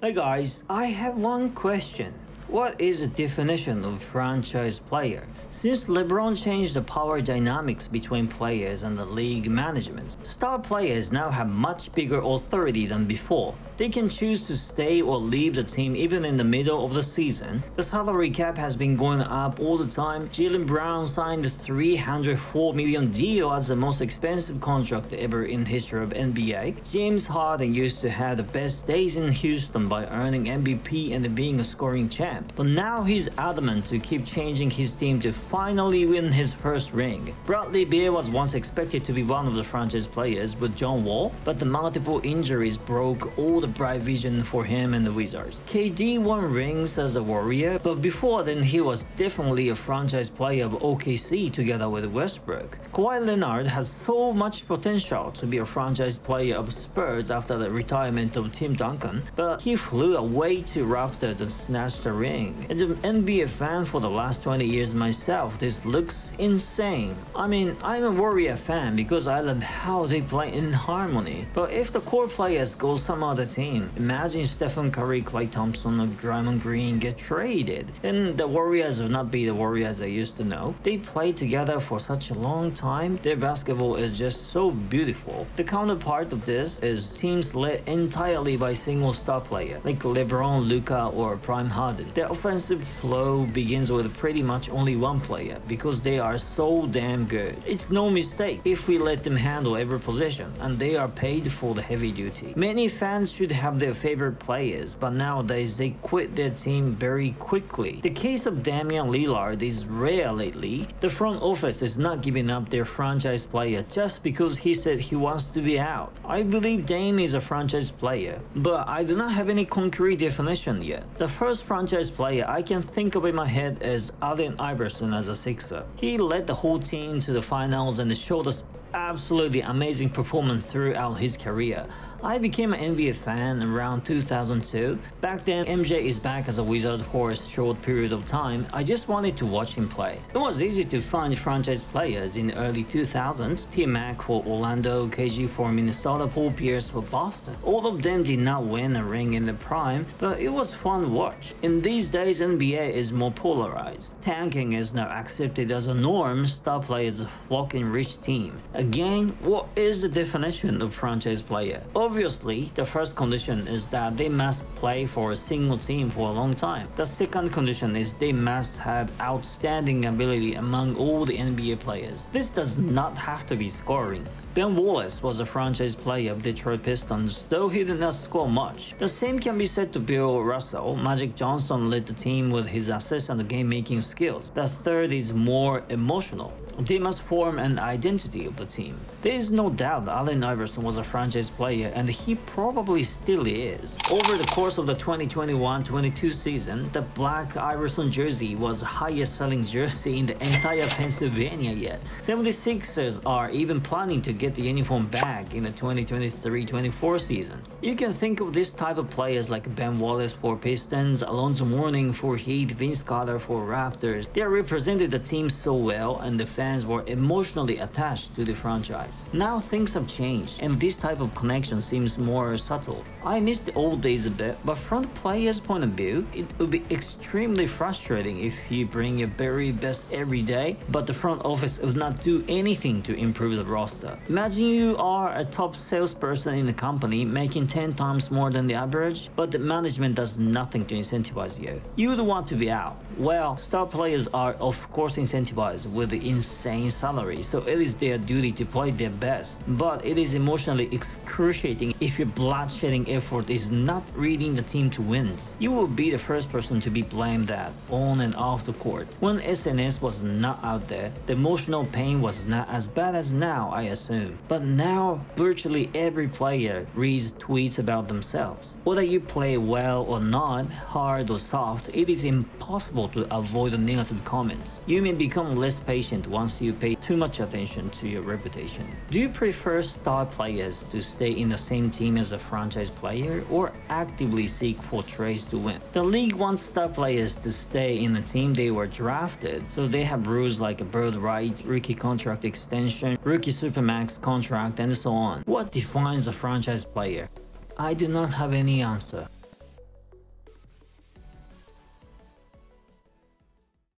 Hey guys, I have one question. What is the definition of franchise player? Since LeBron changed the power dynamics between players and the league management, star players now have much bigger authority than before. They can choose to stay or leave the team even in the middle of the season. The salary cap has been going up all the time. Jaylen Brown signed a $304 million deal as the most expensive contract ever in the history of NBA. James Harden used to have the best days in Houston by earning MVP and being a scoring champ. But now he's adamant to keep changing his team to finally win his first ring. Bradley Beal was once expected to be one of the franchise players with John Wall, but the multiple injuries broke all the bright vision for him and the Wizards. KD won rings as a Warrior, but before then he was definitely a franchise player of OKC together with Westbrook. Kawhi Leonard has so much potential to be a franchise player of Spurs after the retirement of Tim Duncan, but he flew away to Raptors and snatched the ring. As an NBA fan for the last 20 years myself, this looks insane. I mean, I'm a Warrior fan because I love how they play in harmony. But if the core players go some other team, imagine Stephen Curry, Klay Thompson, or Draymond Green get traded. Then the Warriors will not be the Warriors I used to know. They played together for such a long time. Their basketball is just so beautiful. The counterpart of this is teams led entirely by single star player like LeBron, Luka, or Prime Harden. Their offensive flow begins with pretty much only one player because they are so damn good. It's no mistake if we let them handle every possession, and they are paid for the heavy duty. Many fans should have their favorite players, but nowadays they quit their team very quickly. The case of Damian Lillard is rare lately. The front office is not giving up their franchise player just because he said he wants to be out. I believe Dame is a franchise player, but I do not have any concrete definition yet. The first franchise player I can think of in my head is Allen Iverson as a Sixer. He led the whole team to the finals and showed us absolutely amazing performance throughout his career. I became an NBA fan around 2002. Back then, MJ is back as a Wizard for a short period of time. I just wanted to watch him play. It was easy to find franchise players in the early 2000s. T-Mac for Orlando, KG for Minnesota, Paul Pierce for Boston. All of them did not win a ring in the prime, but it was fun to watch. In these days, NBA is more polarized. Tanking is now accepted as a norm. Star players flock in rich team. Again, what is the definition of franchise player? Obviously, the first condition is that they must play for a single team for a long time. The second condition is they must have outstanding ability among all the NBA players. This does not have to be scoring. Ben Wallace was a franchise player of Detroit Pistons, though he did not score much. The same can be said to Bill Russell. Magic Johnson led the team with his assist and game-making skills. The third is more emotional. They must form an identity of the team. There is no doubt Allen Iverson was a franchise player, and he probably still is. Over the course of the 2021-22 season, the black Iverson jersey was the highest selling jersey in the entire Pennsylvania yet. 76ers are even planning to get the uniform back in the 2023-24 season. You can think of this type of players like Ben Wallace for Pistons, Alonzo Mourning for Heat, Vince Carter for Raptors. They represented the team so well, and the fans were emotionally attached to the franchise. Now things have changed, and this type of connection seems more subtle. I miss the old days a bit, but from the player's point of view, it would be extremely frustrating if you bring your very best every day, but the front office would not do anything to improve the roster. Imagine you are a top salesperson in the company making 10 times more than the average, but the management does nothing to incentivize you. You would want to be out. Well, star players are of course incentivized with the insane salary, so it is their duty to play their best. But it is emotionally excruciating if your blood-shedding effort is not leading the team to wins. You will be the first person to be blamed that, on and off the court. When SNS was not out there, the emotional pain was not as bad as now, I assume. But now, virtually every player reads tweets about themselves. Whether you play well or not, hard or soft, it is impossible to avoid the negative comments. You may become less patient once you pay too much attention to your reputation. Do you prefer star players to stay in the same team as a franchise player, or actively seek for trades to win? The league wants star players to stay in the team they were drafted, so they have rules like a bird right, rookie contract extension, rookie supermax contract, and so on. What defines a franchise player? I do not have any answer.